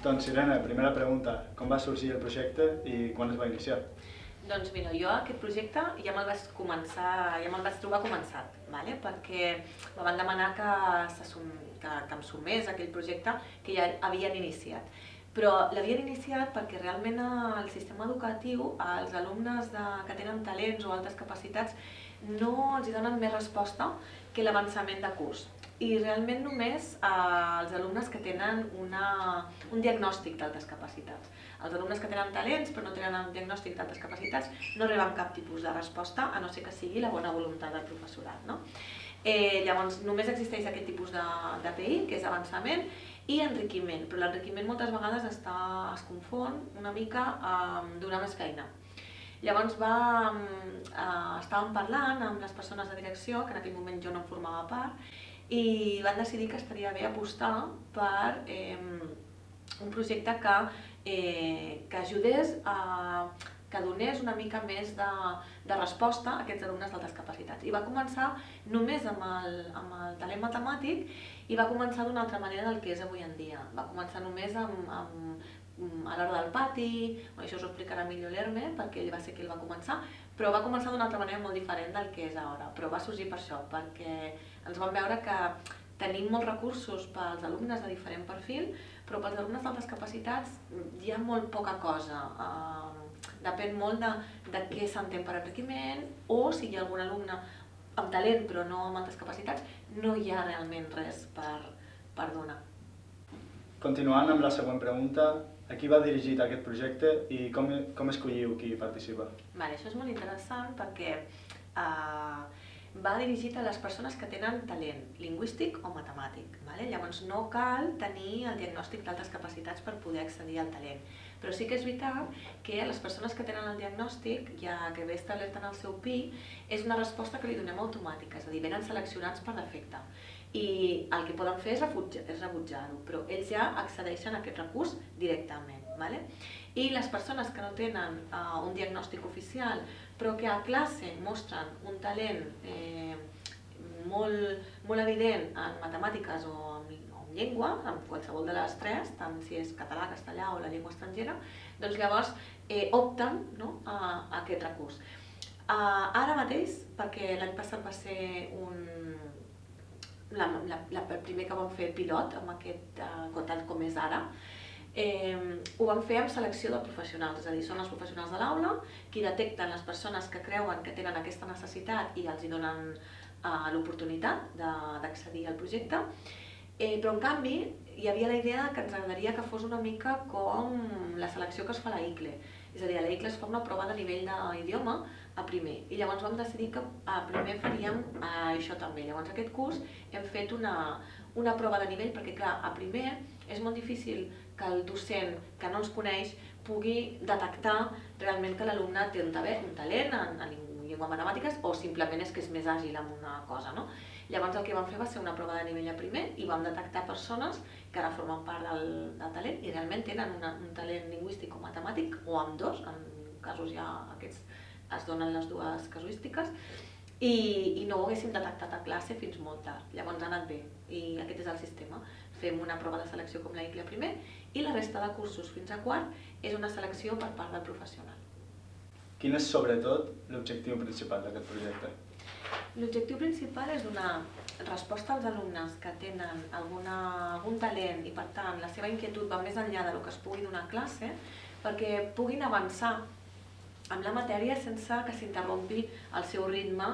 Doncs, Irene, primera pregunta. Com va sorgir el projecte i quan es va iniciar? Doncs mira, jo aquest projecte ja me'l vaig trobar començat, perquè me van demanar que em sumés a aquell projecte que ja havien iniciat. Però l'havien iniciat perquè realment el sistema educatiu, als alumnes que tenen talents o altres capacitats, no els donen més resposta que l'avançament de curs. I realment només els alumnes que tenen un diagnòstic d'altes capacitats. Els alumnes que tenen talents però no tenen un diagnòstic d'altes capacitats no reben cap tipus de resposta, a no ser que sigui la bona voluntat del professorat. No? Llavors, només existeix aquest tipus d'API, que és avançament, i enriquiment, però l'enriquiment moltes vegades es confon una mica amb donar més feina. Llavors estàvem parlant amb les persones de direcció, que en aquell moment jo no en formava part, i van decidir que estaria bé apostar per un projecte que ajudés que donés una mica més de resposta a aquests alumnes d'altes capacitats. I va començar només amb el talent matemàtic i va començar d'una altra manera del que és avui en dia. Va començar només a l'hora del pati, això us ho explicarà millor l'Herme, perquè ell va ser qui el va començar, però va començar d'una altra manera molt diferent del que és ara. Però va sorgir per això, perquè ens vam veure que tenim molts recursos pels alumnes de diferent perfil, però pels alumnes d'altes capacitats hi ha molt poca cosa. Depèn molt de què s'entén per enriquiment, o si hi ha algun alumne amb talent però no amb altres capacitats, no hi ha realment res per donar. Continuant amb la següent pregunta, a qui va dirigit aquest projecte i com escolliu qui participa? Això és molt interessant perquè va dirigit a les persones que tenen talent lingüístic o matemàtic. Llavors no cal tenir el diagnòstic d'altes capacitats per poder accedir al talent. Però sí que és veritat que les persones que tenen el diagnòstic, ja que ve establert en el seu PI, és una resposta que li donem automàtica, és a dir, venen seleccionats per defecte. I el que poden fer és rebutjar-ho, però ells ja accedeixen a aquest recurs directament. I les persones que no tenen un diagnòstic oficial, però que a classe mostren un talent molt evident en matemàtiques o en llengua, en qualsevol de les tres, tant si és català, castellà o la llengua estrangera, doncs llavors opten a aquest recurs. Ara mateix, perquè l'any passat va ser el primer que vam fer pilot amb aquest tal com és ara, ho vam fer amb selecció de professionals, és a dir, són els professionals de l'aula qui detecten les persones que creuen que tenen aquesta necessitat i els hi donen l'oportunitat d'accedir al projecte, però en canvi hi havia la idea que ens agradaria que fos una mica com la selecció que es fa a la ICLE, és a dir, a la ICLE es fa una prova de nivell d'idioma a primer, i llavors vam decidir que a primer faríem això també. Llavors aquest curs hem fet una prova de nivell perquè, clar, a primer és molt difícil que el docent que no ens coneix pugui detectar realment que l'alumne té un talent en llengua matemàtiques o simplement és que és més àgil en una cosa. Llavors el que vam fer va ser una prova de nivell a primer i vam detectar persones que ara formen part del talent i realment tenen un talent lingüístic o matemàtic, o ambdós, en casos ja aquests es donen les dues casuístiques, i no ho haguéssim detectat a classe fins molt tard. Llavors ha anat bé i aquest és el sistema. Fem una prova de selecció com la ICLE primer i la resta de cursos fins a quart és una selecció per part del professional. Quin és sobretot l'objectiu principal d'aquest projecte? L'objectiu principal és donar resposta als alumnes que tenen algun talent i per tant la seva inquietud va més enllà del que es pugui donar a classe perquè puguin avançar amb la matèria sense que s'interrompi el seu ritme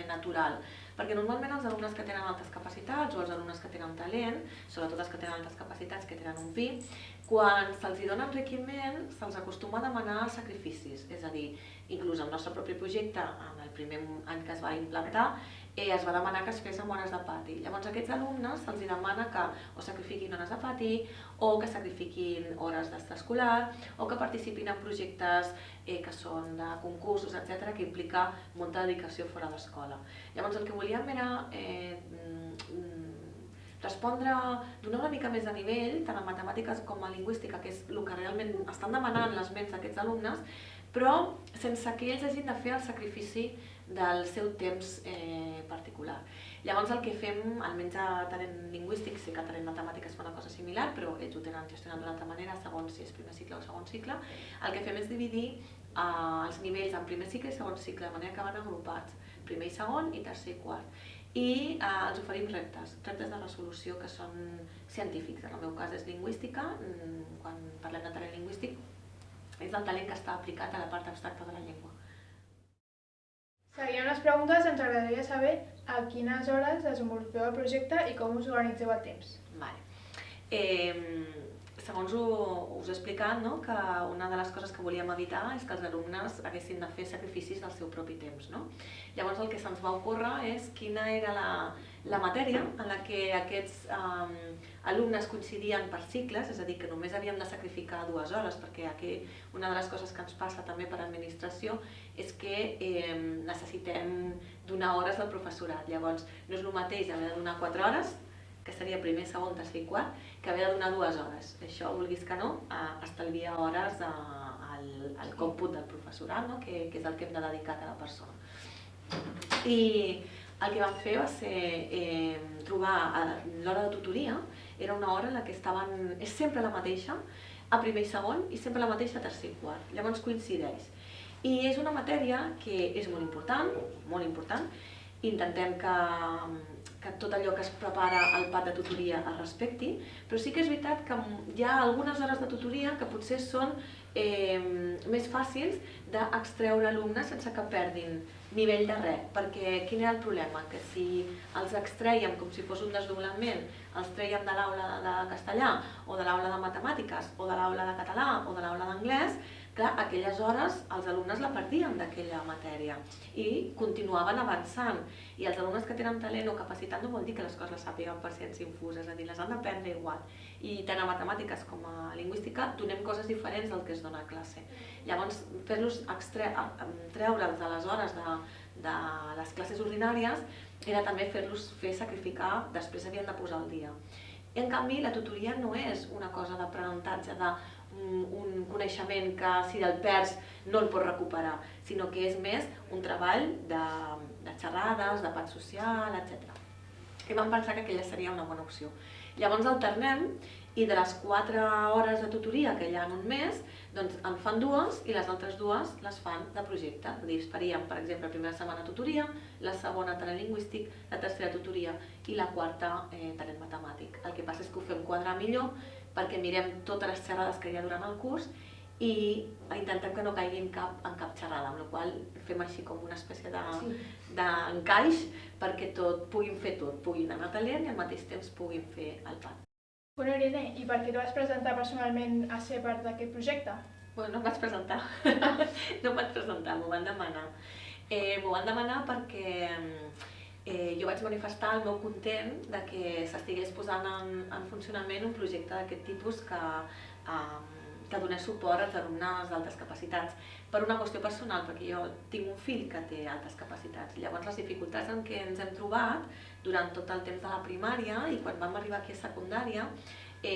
natural. Perquè normalment els alumnes que tenen altes capacitats o els alumnes que tenen talent, sobretot els que tenen altes capacitats, que tenen un PI, quan se'ls dona enriquiment se'ls acostuma a demanar sacrificis. És a dir, inclús el nostre propi projecte, en el primer any que es va implantar, es va demanar que es fes amb hores de pati. Llavors a aquests alumnes se'ls demana que o sacrifiquin hores de pati, o que sacrifiquin hores d'extraescolar, o que participin en projectes que són de concursos, etc., que implica molta dedicació fora d'escola. Llavors el que volíem era respondre, donar una mica més de nivell, tant en matemàtiques com en lingüística, que és el que realment estan demanant les ments d'aquests alumnes, però sense que ells hagin de fer el sacrifici del seu temps particular. Llavors el que fem, almenys a talent lingüístic, sí que a talent matemàtiques fa una cosa similar, però ells ho tenen gestionat d'una altra manera, segons si és primer cicle o segon cicle, el que fem és dividir els nivells en primer cicle i segon cicle, de manera que van agrupats, primer i segon i tercer i quart. I els oferim reptes de resolució que són científics. En el meu cas és lingüística, quan parlem de talent lingüístic, és el talent que està aplicat a la part abstracta de la llengua. Seguint les preguntes, ens agradaria saber a quines hores desenvolupeu el projecte i com us organitzeu el temps. Segons us he explicat, que una de les coses que volíem evitar és que els alumnes haguessin de fer sacrificis del seu propi temps. Llavors el que se'ns va ocórrer és quina era la matèria en la que aquests alumnes coincidien per cicles, és a dir, que només havíem de sacrificar 2 hores, perquè aquí una de les coses que ens passa també per administració és que necessitem donar hores al professorat. Llavors no és el mateix haver de donar 4 hores, que seria primer, segon, tercer i quart, que haver de donar 2 hores. Això, vulguis que no, estalvia hores al còmput del professorat, que és el que hem de dedicar a cada persona. I el que vam fer va ser trobar l'hora de tutoria, era una hora en la que estaven, és sempre la mateixa, a primer i segon, i sempre la mateixa a tercer i quart. Llavors coincideix. I és una matèria que és molt important, intentem que tot allò que es prepara al plat de tutoria es respecti, però sí que és veritat que hi ha algunes hores de tutoria que potser són més fàcils d'extreure alumnes sense que perdin nivell de res, perquè quin era el problema? Que si els extrèiem com si fos un desdoblament, els trèiem de l'aula de castellà o de l'aula de matemàtiques o de l'aula de català o de l'aula d'anglès, clar, aquelles hores els alumnes la perdien d'aquella matèria i continuaven avançant. I els alumnes que tenen talent o capacitat no vol dir que les coses les sàpiguen per ciència infusa, és a dir, les han d'aprendre igual. I tant a matemàtiques com a lingüística donem coses diferents del que es dona a classe. Llavors, fer-los treure'ls de les hores de les classes ordinàries era també fer-los sacrificar, després havien de posar al dia. I en canvi, la tutoria no és una cosa d'aprenentatge un coneixement que si el perds no el pots recuperar, sinó que és més un treball de xerrades, de pat social, etc. I vam pensar que aquella seria una bona opció. Llavors alternem i de les 4 hores de tutoria que hi ha en un mes, doncs en fan 2 i les altres 2 les fan de projecte. És a dir, faríem, per exemple, la primera setmana tutoria, la segona talent lingüístic, la tercera tutoria i la quarta talent matemàtic. El que passa és que ho fem quadrar millor perquè mirem totes les xerrades que hi ha durant el curs i intentem que no caigui en cap xerrada, amb la qual cosa fem així com una espècie d'encaix perquè puguin fer tot, puguin anar a talent i al mateix temps puguin fer el PAT. Bueno, Irene, i per què et vas presentar personalment a ser part d'aquest projecte? Bueno, no em vaig presentar, m'ho van demanar. M'ho van demanar perquè jo vaig manifestar el meu content de que s'estigués posant en funcionament un projecte d'aquest tipus que donés suport als alumnes d'altes capacitats. Per una qüestió personal, perquè jo tinc un fill que té altes capacitats. Llavors les dificultats en què ens hem trobat durant tot el temps de la primària i quan vam arribar aquí a secundària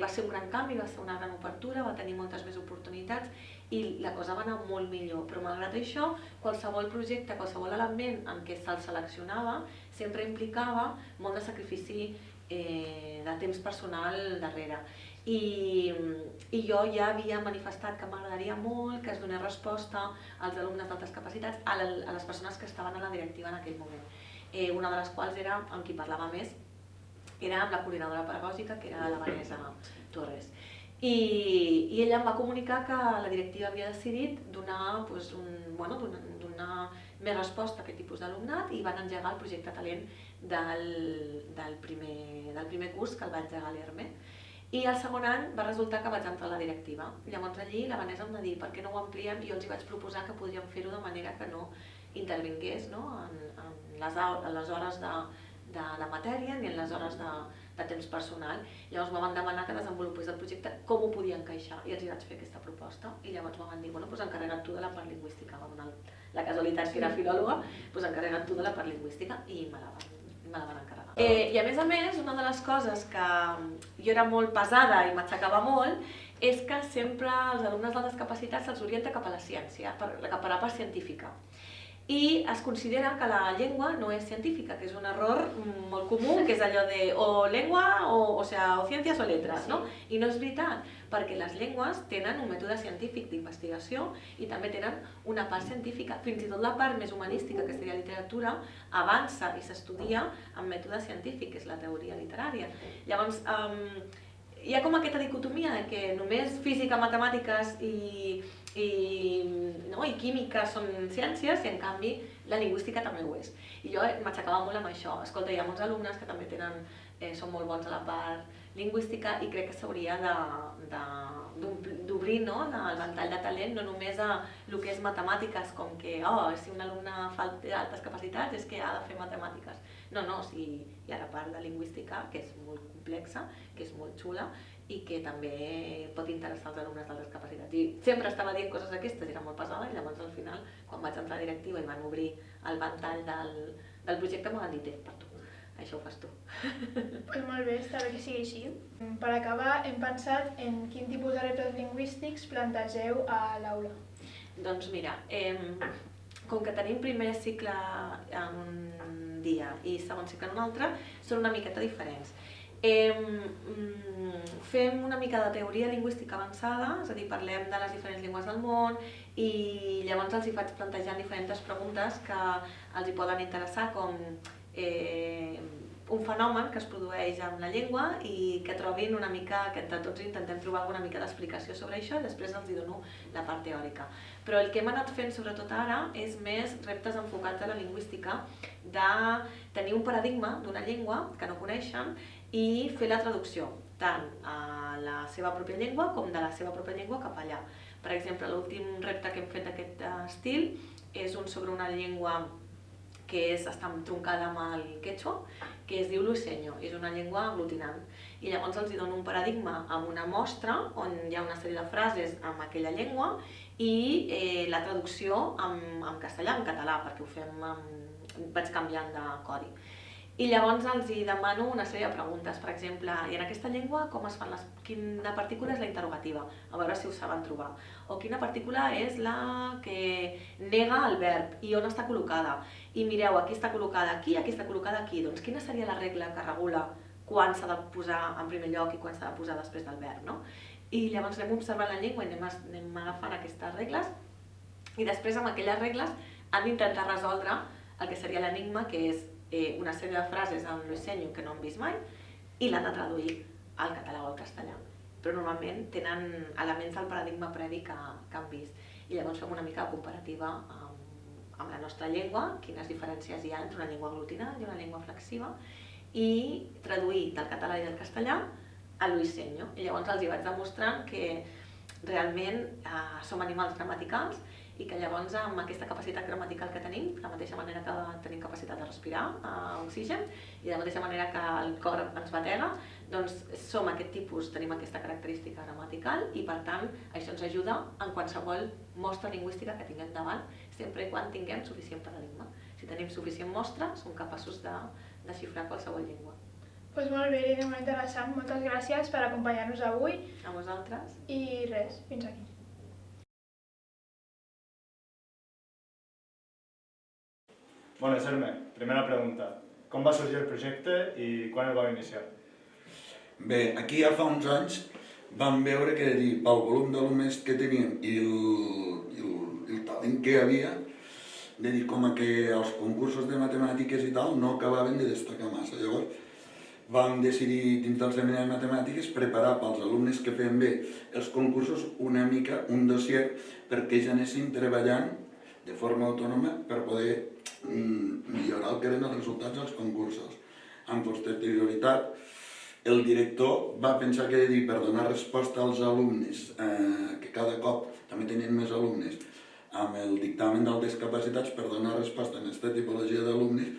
va ser un gran canvi, va ser una gran obertura, va tenir moltes més oportunitats i la cosa va anar molt millor. Però malgrat això, qualsevol projecte, qualsevol element en què se'l seleccionava sempre implicava molt de sacrifici de temps personal darrere. I jo ja havia manifestat que m'agradaria molt que es donés resposta als alumnes d'altes capacitats, a les persones que estaven a la directiva en aquell moment. Una de les quals era, amb qui parlava més, era amb la coordinadora pedagògica, que era la Vanessa Torres. I ella em va comunicar que la directiva havia decidit donar més resposta a aquest tipus d'alumnat i van engegar el projecte talent del primer curs que el va engegar l'ERME. I el segon any va resultar que vaig entrar a la directiva. Llavors allí la Vanessa em va dir per què no ho ampliem i jo els vaig proposar que podríem fer-ho de manera que no intervingués en les hores de matèria ni en les hores de temps personal. Llavors me van demanar que desenvolupés el projecte com ho podia encaixar i els vaig fer aquesta proposta i llavors me van dir, bueno, doncs encarrega't tu de la part lingüística. Va donar la casualitat que era filòloga, doncs encarrega't tu de la part lingüística i me la van encarregar. I a més, una de les coses que jo era molt pesada i m'aixecava molt és que sempre als alumnes d'altes capacitats se'ls orienta cap a la ciència, cap a la part científica. I es considera que la llengua no és científica, que és un error molt comú, que és allò de o llengua o ciències o lletres, no? I no és veritat, perquè les llengües tenen un mètode científic d'investigació i també tenen una part científica. Fins i tot la part més humanística, que seria literatura, avança i s'estudia amb mètode científic, que és la teoria literària. Llavors, hi ha com aquesta dicotomia de que només física, matemàtiques i química són ciències i en canvi la lingüística també ho és. I jo m'aixecava molt amb això. Escolta, hi ha molts alumnes que també són molt bons a la part lingüística i crec que s'hauria d'obrir el ventall de talent no només a el que és matemàtiques, com que si un alumne fa altes capacitats és que ha de fer matemàtiques. No, hi ha la part de lingüística que és molt complexa, que és molt xula i que també pot interessar als alumnes d'altres capacitats. I sempre estava dient coses aquestes i era molt pesada i llavors al final, quan vaig entrar a directiva i van obrir el ventall del projecte, m'ho van dir, per tu, això ho fas tu. Pues molt bé, està bé que sigui així. Per acabar, hem pensat en quin tipus de reptes lingüístics plantegeu a l'aula. Doncs mira, com que tenim primer cicle en un dia i segon cicle en un altre, són una miqueta diferents. Fem una mica de teoria lingüística avançada, és a dir, parlem de les diferents llengües del món i llavors els hi faig plantejant diferents preguntes que els hi poden interessar, com un fenomen que es produeix amb la llengua i que trobin una mica, que entre tots intentem trobar alguna mica d'explicació sobre això i després els hi dono la part teòrica. Però el que hem anat fent sobretot ara és més reptes enfocats a la lingüística, de tenir un paradigma d'una llengua que no coneixen i fer la traducció, tant a la seva pròpia llengua com de la seva pròpia llengua cap allà. Per exemple, l'últim repte que hem fet d'aquest estil és un sobre una llengua que està troncada amb el quechua, que es diu luiseño, és una llengua aglutinant. I llavors els dono un paradigma amb una mostra on hi ha una sèrie de frases en aquella llengua i la traducció en castellà, en català, perquè ho fem, vaig canviant de codi. I llavors els demano una sèrie de preguntes, per exemple, i en aquesta llengua quina partícula és la interrogativa, a veure si ho saben trobar, o quina partícula és la que nega el verb i on està col·locada. I mireu, aquí està col·locada aquí, aquí està col·locada aquí, doncs quina seria la regla que regula quan s'ha de posar en primer lloc i quan s'ha de posar després del verb, no? I llavors anem observant la llengua i anem agafant aquestes regles i després amb aquelles regles han d'intentar resoldre el que seria l'enigma, que és una sèrie de frases en luiseño que no han vist mai i l'han de traduir al català o al castellà. Però normalment tenen elements del paradigma previ que han vist. I llavors fem una mica de comparativa amb la nostra llengua, quines diferències hi ha entre una llengua aglutinant i una llengua flexiva, i traduir del català i del castellà a luiseño. I llavors els hi vaig demostrant que realment som animals gramaticals i que llavors amb aquesta capacitat gramatical que tenim, de la mateixa manera que tenim capacitat de respirar oxigen i de la mateixa manera que el cor ens batega, doncs som aquest tipus, tenim aquesta característica gramatical i per tant això ens ajuda en qualsevol mostra lingüística que tinguem davant, sempre i quan tinguem suficient paradigma. Si tenim suficient mostra, som capaços de desxifrar qualsevol llengua. Doncs molt bé, Irene, molt interessant. Moltes gràcies per acompanyar-nos avui. A vosaltres. I res, fins aquí. Bona, Serme, primera pregunta. Com va sorgir el projecte i quan el vau iniciar? Bé, aquí ja fa uns anys vam veure que pel volum d'alumnes que teníem i el talent que hi havia, com que els concursos de matemàtiques i tal no acabaven de destacar massa. Llavors vam decidir dins del seminari de matemàtiques preparar pels alumnes que feien bé els concursos una mica un dossier perquè ja anessin treballant de forma autònoma per poder millorar el que eren els resultats dels concursos. Amb posterioritat, el director va pensar que per donar resposta als alumnes, que cada cop també tenien més alumnes, amb el dictamen d'altes capacitats per donar resposta a aquesta tipologia d'alumnes,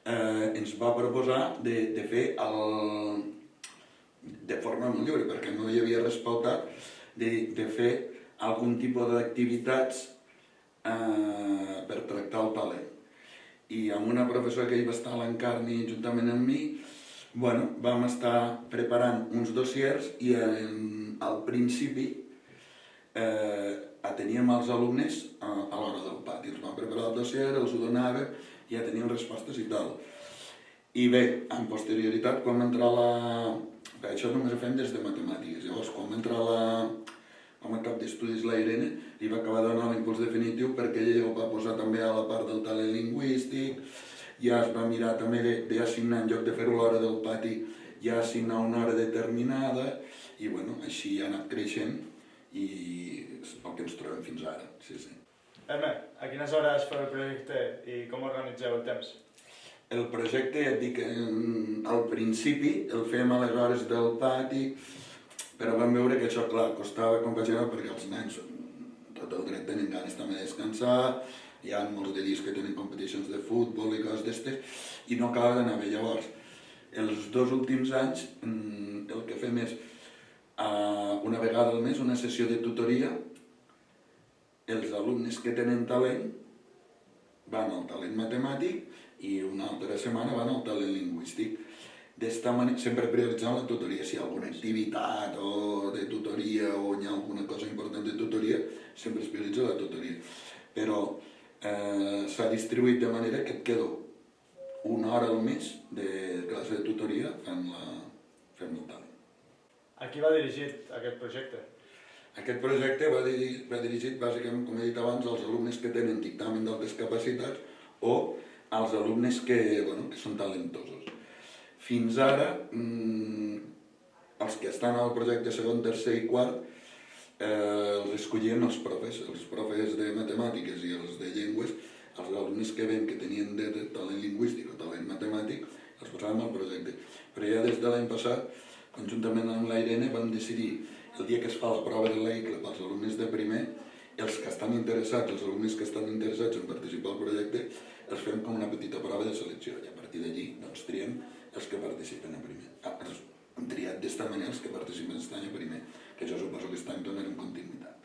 ens va proposar de fer de forma molt lliure, perquè no hi havia respectat, de fer algun tipus d'activitats per tractar el talent. I amb una professora que hi va estar a l'Encarni juntament amb mi, vam estar preparant uns dossiers i al principi ateníem els alumnes a l'hora del pati. Els vam preparar el dossier, els ho donàvem, ja tenien respostes i tal. I bé, en posterioritat, quan va entrar això només ho fem des de matemàtiques. Llavors, quan va entrar com a cap d'estudis la Irene, li va acabar donant l'impuls definitiu perquè ella ho va posar també a la part del talent lingüístic, ja es va mirar també d'assignar, en lloc de fer-ho a l'hora del pati, ja assignar una hora determinada, i bueno, així ha anat creixent i és el que ens trobem fins ara. Sí, sí. Herme, a quines hores feu el projecte i com organitzeu el temps? El projecte, ja et dic, al principi el fèiem a les hores del pati, però vam veure que això, clar, costava compaginar perquè els nens tot el dret tenen ganes també de descansar, hi ha molts de dies que tenen competicions de futbol i coses d'estes, i no acaba d'anar bé. Llavors, els 2 últims anys el que fem és una vegada al mes una sessió de tutoria. Els alumnes que tenen talent van al talent matemàtic i una altra setmana van al talent lingüístic. D'esta manera, sempre prioritzant la tutoria. Si hi ha alguna activitat o de tutoria o hi ha alguna cosa important de tutoria, sempre es prioritza la tutoria. Però s'ha distribuït de manera que et quedo una hora al mes de classe de tutoria fent el talent. A qui va dirigit aquest projecte? Aquest projecte va dirigit bàsicament, com he dit abans, als alumnes que tenen dictamen d'altes capacitats o als alumnes que són talentosos. Fins ara, els que estan al projecte segon, tercer i quart, els escollien els profes de matemàtiques i els de llengües, els alumnes que ven que tenien de talent lingüístic o talent matemàtic, els posàvem al projecte. Però ja des de l'any passat, conjuntament amb la Irene, vam decidir el dia que es fa la prova de l'EICLA pels alumnes de primer, els que estan interessats, els alumnes que estan interessats en participar al projecte, els fem com una petita prova de selecció i a partir d'allí triem els que participen a primer. Hem triat d'esta manera els que participen aquest any a primer, que jo suposo que aquest any donarem continuïtat.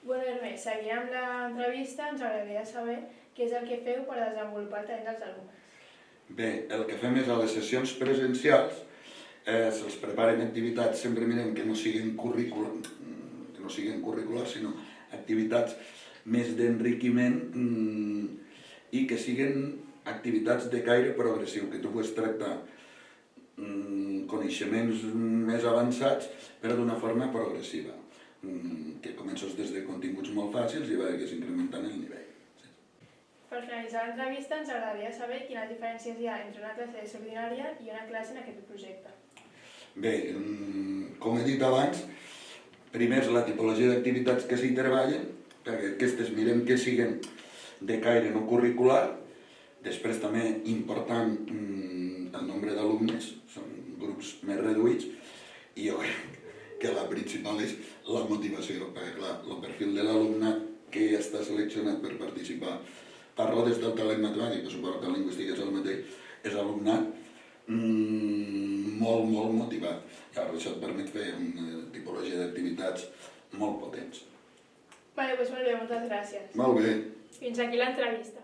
Bueno, Hermes, seguint amb l'entrevista, ens agradaria saber què és el que feu per desenvolupar el talent dels alumnes. Bé, el que fem és a les sessions presencials, se'ls preparen activitats, sempre mirem que no siguin curriculars, sinó activitats més d'enriquiment i que siguin activitats de caire progressiu, que tu puguis tractar coneixements més avançats però d'una forma progressiva, que comences des de continguts molt fàcils i vagis incrementant el nivell. Per finalitzar l'entrevista ens agradaria saber quines diferències hi ha entre una classe extraordinària i una classe en aquest projecte. Bé, com he dit abans, primer és la tipologia d'activitats que s'hi treballen, perquè aquestes mirem que siguin de caire no curricular. Després també important el nombre d'alumnes, són grups més reduïts, i jo crec que la principal és la motivació, perquè clar, el perfil de l'alumnat que ja està seleccionat per participar, parlo des del talent matemàtic, que suposo que el lingüístic és el mateix, és alumnat molt, molt motivat. Llavors això et permet fer una tipologia d'activitats molt potents. Vale, doncs molt bé, moltes gràcies. Molt bé. Fins aquí l'entrevista.